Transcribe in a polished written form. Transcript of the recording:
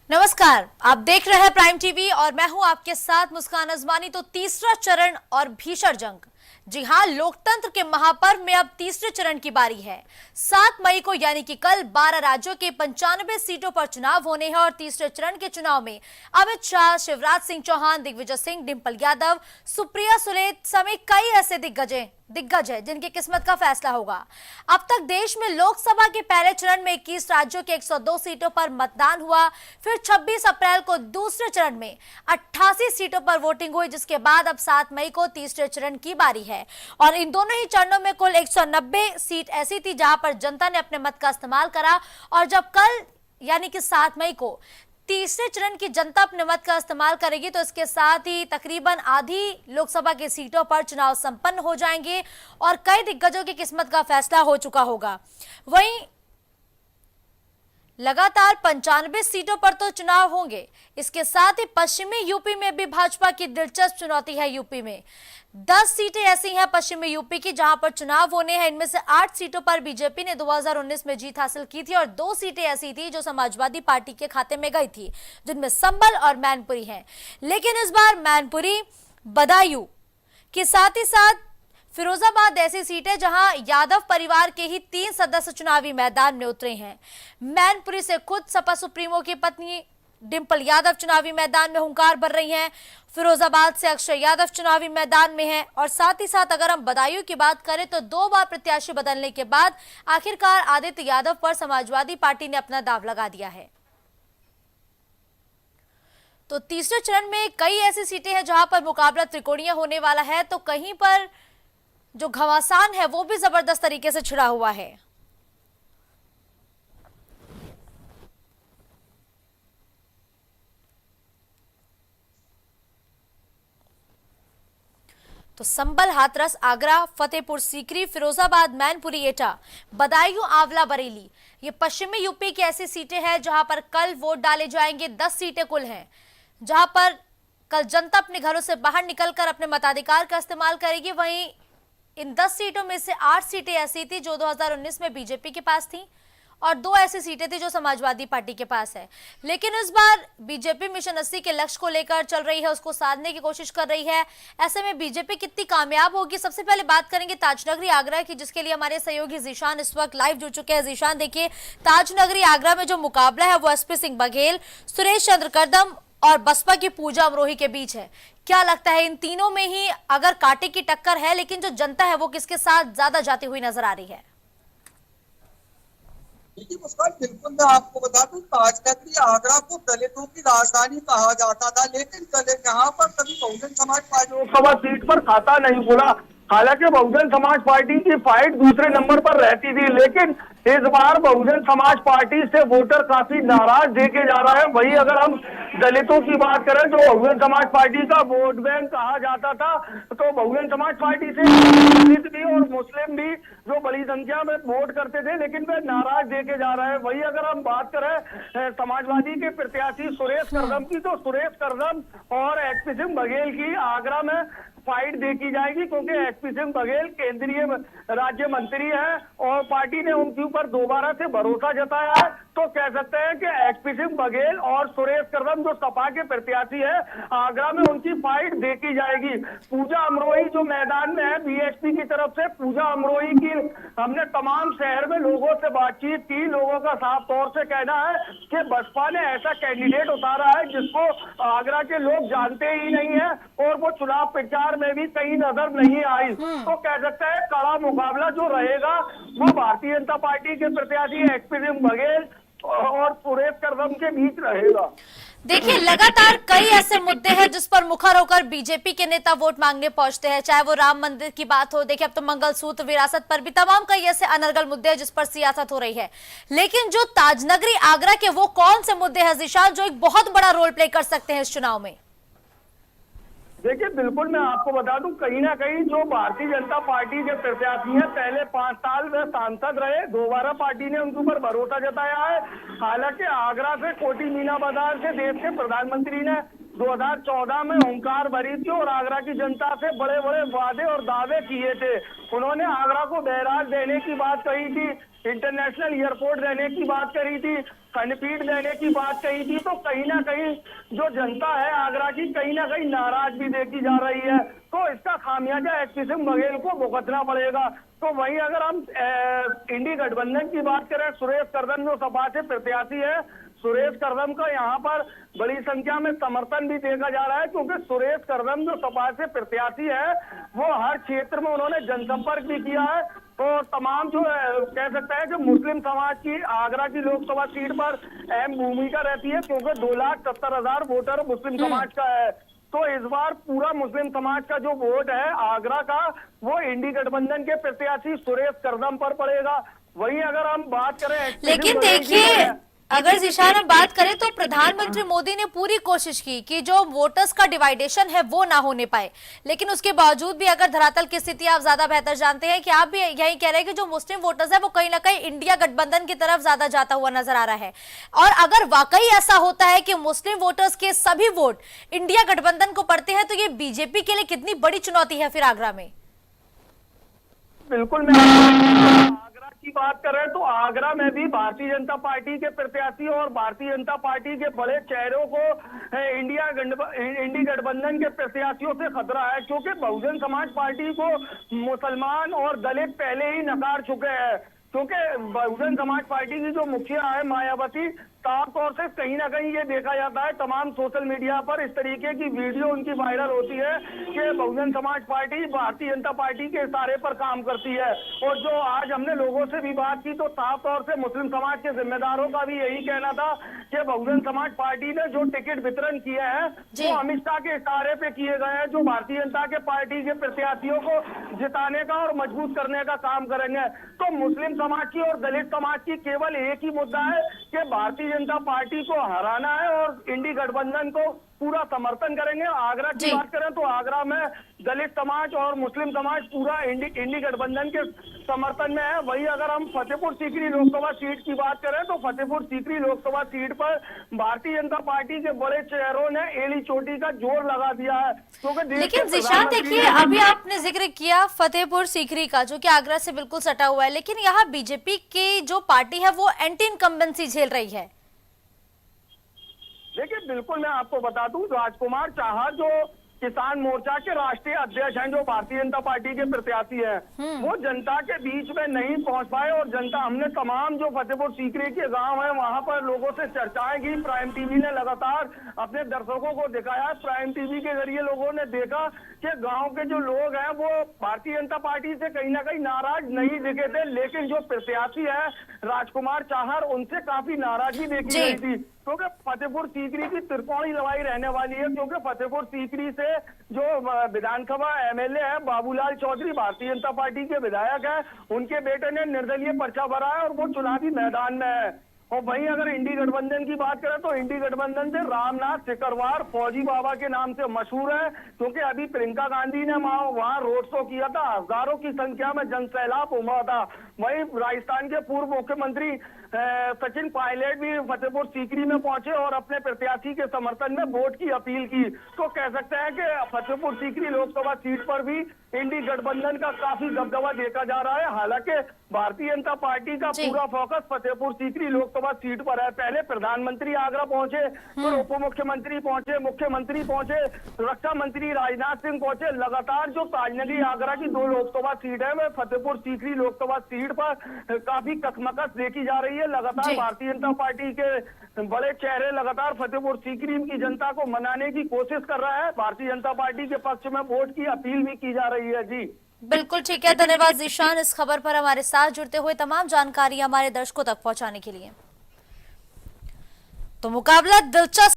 नमस्कार, आप देख रहे हैं प्राइम टीवी और मैं हूं आपके साथ मुस्कान अजमानी। तो तीसरा चरण और भीषण जंग, जी हां, लोकतंत्र के महापर्व में अब तीसरे चरण की बारी है। 7 मई को यानी कि कल 12 राज्यों के 95 सीटों पर चुनाव होने हैं और तीसरे चरण के चुनाव में अमित शाह, शिवराज सिंह चौहान, दिग्विजय सिंह, डिंपल यादव, सुप्रिया सुले समेत कई ऐसे दिग्गज है जिनकी किस्मत का फैसला होगा। अब तक देश में लोकसभा के पहले चरण में 21 राज्यों के 102 सीटों पर मतदान हुआ। फिर 26 अप्रैल को दूसरे चरण में 88 सीटों पर वोटिंग हुई, जिसके बाद अब 7 मई को तीसरे चरण की बारी है। और इन दोनों ही चरणों में कुल 190 सीट ऐसी थी जहां पर जनता ने अपने मत का इस्तेमाल करा। और जब कल यानी कि 7 मई को तीसरे चरण की जनता अपने मत का इस्तेमाल करेगी तो इसके साथ ही तकरीबन आधी लोकसभा की सीटों पर चुनाव संपन्न हो जाएंगे और कई दिग्गजों की किस्मत का फैसला हो चुका होगा। वहीं लगातार 95 सीटों पर तो चुनाव होंगे। इसके साथ ही पश्चिमी यूपी में भी भाजपा की दिलचस्प चुनौती है। यूपी में 10 सीटें ऐसी हैं पश्चिमी यूपी की जहां पर चुनाव होने हैं। इनमें से 8 सीटों पर बीजेपी ने 2019 में जीत हासिल की थी और 2 सीटें ऐसी थी जो समाजवादी पार्टी के खाते में गई थी, जिनमें संभल और मैनपुरी हैं। लेकिन इस बार मैनपुरी, बदायूं के साथ ही साथ फिरोजाबाद ऐसी सीट है जहां यादव परिवार के ही 3 सदस्य चुनावी मैदान में उतरे हैं। मैनपुरी से खुद सपा सुप्रीमो की पत्नी डिंपल यादव चुनावी मैदान में हुंकार भर रही हैं। फिरोजाबाद से अक्षय यादव चुनावी मैदान में हैं और साथ ही साथ अगर हम बदायूं की बात करें तो 2 बार प्रत्याशी बदलने के बाद आखिरकार आदित्य यादव पर समाजवादी पार्टी ने अपना दांव लगा दिया है। तो तीसरे चरण में कई ऐसी सीटें हैं जहां पर मुकाबला त्रिकोणीय होने वाला है, तो कहीं पर जो घमासान है वो भी जबरदस्त तरीके से छिड़ा हुआ है। तो संभल, हाथरस, आगरा, फतेहपुर सीकरी, फिरोजाबाद, मैनपुरी, एटा, बदायूं, आंवला, बरेली, ये पश्चिमी यूपी की ऐसी सीटें हैं जहां पर कल वोट डाले जाएंगे। 10 सीटें कुल हैं जहां पर कल जनता अपने घरों से बाहर निकलकर अपने मताधिकार का इस्तेमाल करेगी। वहीं इन 10 सीटों में से 8 सीटें ऐसी थी जो 2019 में बीजेपी के पास थी और 2 ऐसी सीटें थी जो समाजवादी पार्टी के पास है। लेकिन इस बार बीजेपी मिशन 80 के लक्ष्य को लेकर चल रही है, उसको साधने की कोशिश कर रही है। ऐसे में बीजेपी कितनी कामयाब होगी, सबसे पहले बात करेंगे ताजनगरी आगरा की, जिसके लिए हमारे सहयोगी जीशान इस वक्त लाइव जुड़ चुके हैं। जीशान, देखिए, ताजनगरी आगरा में जो मुकाबला है वो एसपी सिंह बघेल, सुरेश चंद्र कदम और बसपा की पूजा अमरोही के बीच है। क्या लगता है इन तीनों में ही अगर कांटे की टक्कर है, लेकिन जो जनता है वो किसके साथ ज्यादा जाती हुई नजर आ रही है? देखिए मुस्कान, बिल्कुल मैं आपको बता दूं, ताजनगरी आगरा को दलितों की राजधानी कहा जाता था, लेकिन यहाँ पर कभी बहुजन समाज पार्टी लोकसभा सीट पर खाता नहीं खुला। हालांकि बहुजन समाज पार्टी की फाइट दूसरे नंबर पर रहती थी, लेकिन इस बार बहुजन समाज पार्टी से वोटर काफी नाराज देखे जा रहा है। वही अगर हम दलितों की बात करें तो बहुजन समाज पार्टी का वोट बैंक कहा जाता था, तो बहुजन समाज पार्टी से दलित भी और मुस्लिम भी जो बड़ी संख्या में वोट करते थे, लेकिन वे नाराज देखे जा रहे हैं। वही अगर हम बात करें समाजवादी के प्रत्याशी सुरेश करदम की, तो सुरेश करदम और एसपी सिंह बघेल की आगरा में फाइट देखी जाएगी, क्योंकि एसपी सिंह बघेल केंद्रीय राज्य मंत्री है और पार्टी ने उनके ऊपर दोबारा से भरोसा जताया है। तो कह सकते हैं कि एसपी सिंह बघेल और सुरेश करदम जो सपा के प्रत्याशी है, आगरा में उनकी फाइट देखी जाएगी। पूजा अमरोही जो मैदान में है बीएसपी की तरफ से, पूजा अमरोही की हमने तमाम शहर में लोगों से बातचीत की। लोगों का साफ तौर से कहना है कि बसपा ने ऐसा कैंडिडेट उतारा है जिसको आगरा के लोग जानते ही नहीं है और वो चुनाव प्रचार में भी कहीं नजर नहीं आई। तो कह सकते हैं कड़ा मुकाबला जो रहेगा वो भारतीय जनता पार्टी के प्रत्याशी एसपी सिंह बघेल और सुरेश करदम के बीच रहेगा। देखिए, लगातार कई ऐसे मुद्दे हैं जिस पर मुखर होकर बीजेपी के नेता वोट मांगने पहुंचते हैं, चाहे वो राम मंदिर की बात हो, देखिए अब तो मंगलसूत्र, विरासत पर भी तमाम कई ऐसे अनर्गल मुद्दे हैं जिस पर सियासत हो रही है। लेकिन जो ताजनगरी आगरा के वो कौन से मुद्दे हैं जीशान जो एक बहुत बड़ा रोल प्ले कर सकते हैं इस चुनाव में? देखिए बिल्कुल मैं आपको बता दूं, कहीं ना कहीं जो भारतीय जनता पार्टी के प्रत्याशी हैं, पहले 5 साल में सांसद रहे, दोबारा पार्टी ने उनके ऊपर भरोसा जताया है। हालांकि आगरा से कोटी मीना बाजार से देश के प्रधानमंत्री ने 2014 में हुंकार भरी थी और आगरा की जनता से बड़े बड़े वादे और दावे किए थे। उन्होंने आगरा को बैराज देने की बात कही थी, इंटरनेशनल एयरपोर्ट देने की बात करी थी, खंडपीठ देने की बात कही थी। तो कहीं ना कहीं जो जनता है आगरा की कहीं ना कहीं नाराज भी देखी जा रही है। तो इसका खामियाजा एचपी सिंह बघेल को भुगतना पड़ेगा। तो वहीं अगर हम इंडी गठबंधन की बात करें, सुरेश कर्दम जो सपा से प्रत्याशी है, सुरेश कर्दम का यहाँ पर बड़ी संख्या में समर्थन भी देखा जा रहा है, क्योंकि सुरेश कर्दम जो सपा से प्रत्याशी है वो हर क्षेत्र में उन्होंने जनसंपर्क भी किया है। तो तमाम जो कह सकता है कि मुस्लिम समाज की आगरा की लोकसभा सीट पर अहम भूमिका रहती है, क्योंकि 2,70,000 वोटर मुस्लिम समाज का है। तो इस बार पूरा मुस्लिम समाज का जो वोट है आगरा का, वो इंडी गठबंधन के प्रत्याशी सुरेश कर्दम पर पड़ेगा। वहीं अगर हम बात करें, लेकिन देखिए, अगर जिशान हम बात करें तो प्रधानमंत्री मोदी ने पूरी कोशिश की कि जो वोटर्स का डिवाइडेशन है वो ना होने पाए, लेकिन उसके बावजूद भी अगर धरातल की स्थिति आप ज्यादा बेहतर जानते हैं कि आप भी यही कह रहे हैं कि जो मुस्लिम वोटर्स है वो कहीं ना कहीं इंडिया गठबंधन की तरफ ज्यादा जाता हुआ नजर आ रहा है। और अगर वाकई ऐसा होता है कि मुस्लिम वोटर्स के सभी वोट इंडिया गठबंधन को पड़ते हैं, तो ये बीजेपी के लिए कितनी बड़ी चुनौती है फिर आगरा में। बिल्कुल, मैं आगरा की बात करें तो आगरा में भी भारतीय जनता पार्टी के प्रत्याशी और भारतीय जनता पार्टी के बड़े चेहरों को इंडी गठबंधन के प्रत्याशियों से खतरा है, क्योंकि बहुजन समाज पार्टी को मुसलमान और दलित पहले ही नकार चुके हैं। क्योंकि बहुजन समाज पार्टी की जो मुखिया है मायावती, साफ तौर से कहीं ना कहीं ये देखा जाता है तमाम सोशल मीडिया पर इस तरीके की वीडियो उनकी वायरल होती है कि बहुजन समाज पार्टी भारतीय जनता पार्टी के इशारे पर काम करती है। और जो आज हमने लोगों से भी बात की तो साफ तौर से मुस्लिम समाज के जिम्मेदारों का भी यही कहना था कि बहुजन समाज पार्टी ने जो टिकट वितरण किए हैं वो अमित शाह के इशारे पे किए गए हैं, जो भारतीय जनता के पार्टी के प्रत्याशियों को जिताने का और मजबूत करने का काम करेंगे। तो मुस्लिम समाज की और दलित समाज की केवल एक ही मुद्दा है कि भारतीय जनता पार्टी को हराना है और इंडी गठबंधन को पूरा समर्थन करेंगे। आगरा की बात करें तो आगरा में दलित समाज और मुस्लिम समाज पूरा इंडी गठबंधन के समर्थन में है। वही अगर हम फतेहपुर सीकरी लोकसभा सीट की बात करें तो फतेहपुर सीकरी लोकसभा सीट पर भारतीय जनता पार्टी के बड़े चेहरों ने एड़ी चोटी का जोर लगा दिया है, क्योंकि लेकिन जिशान देखिए, अभी आपने जिक्र किया फतेहपुर सीकरी का, जो कि आगरा से बिल्कुल सटा हुआ है, लेकिन यहाँ बीजेपी की जो पार्टी है वो एंटी इनकम्बेंसी झेल रही है। देखिए, बिल्कुल मैं आपको बता दूं, राजकुमार चाहर जो किसान मोर्चा के राष्ट्रीय अध्यक्ष हैं, जो भारतीय जनता पार्टी के प्रत्याशी हैं, वो जनता के बीच में नहीं पहुंच पाए। और जनता, हमने तमाम जो फतेहपुर सीकरी के गांव हैं वहां पर लोगों से चर्चाएं की। प्राइम टीवी ने लगातार अपने दर्शकों को दिखाया। प्राइम टीवी के जरिए लोगों ने देखा कि गांव के जो लोग हैं वो भारतीय जनता पार्टी से कहीं ना कहीं नाराज नहीं दिखे थे, लेकिन जो प्रत्याशी है राजकुमार चाहर, उनसे काफी नाराजगी देखी गई थी, क्योंकि फतेहपुर सीकरी की त्रिकोणीय लड़ाई रहने वाली है। क्योंकि फतेहपुर सीकरी से जो विधानसभा एमएलए है बाबूलाल चौधरी, भारतीय जनता पार्टी के विधायक है, उनके बेटे ने निर्दलीय पर्चा भरा है और वो चुनावी मैदान में है। और वहीं अगर इंडी गठबंधन की बात करें तो इंडी गठबंधन से रामनाथ सिकरवार फौजी बाबा के नाम से मशहूर है, क्योंकि अभी प्रियंका गांधी ने वहां रोड शो किया था, हजारों की संख्या में जनसैलाब उमड़ा था। वहीं राजस्थान के पूर्व मुख्यमंत्री सचिन पायलट भी फतेहपुर सीकरी में पहुंचे और अपने प्रत्याशी के समर्थन में वोट की अपील की। तो कह सकते हैं कि फतेहपुर सीकरी लोकसभा सीट पर भी इंडी गठबंधन का काफी दबदबा देखा जा रहा है। हालांकि भारतीय जनता पार्टी का पूरा फोकस फतेहपुर सीकरी लोकसभा सीट पर है। पहले प्रधानमंत्री आगरा पहुंचे, फिर उप मुख्यमंत्री पहुंचे, मुख्यमंत्री पहुंचे, रक्षा मंत्री राजनाथ सिंह पहुंचे। लगातार जो ताजनगरी आगरा की 2 लोकसभा सीट है वह फतेहपुर सीकरी लोकसभा सीट पर काफी ककमकस देखी जा रही है। लगातार भारतीय जनता पार्टी के बड़े चेहरे लगातार फतेहपुर सीकरी की जनता को मनाने की कोशिश कर रहा है। भारतीय जनता पार्टी के पक्ष में वोट की अपील भी की जा रही है। जी बिल्कुल ठीक है, धन्यवाद जिशान इस खबर पर हमारे साथ जुड़ते हुए तमाम जानकारी हमारे दर्शकों तक पहुंचाने के लिए। तो मुकाबला दिलचस्प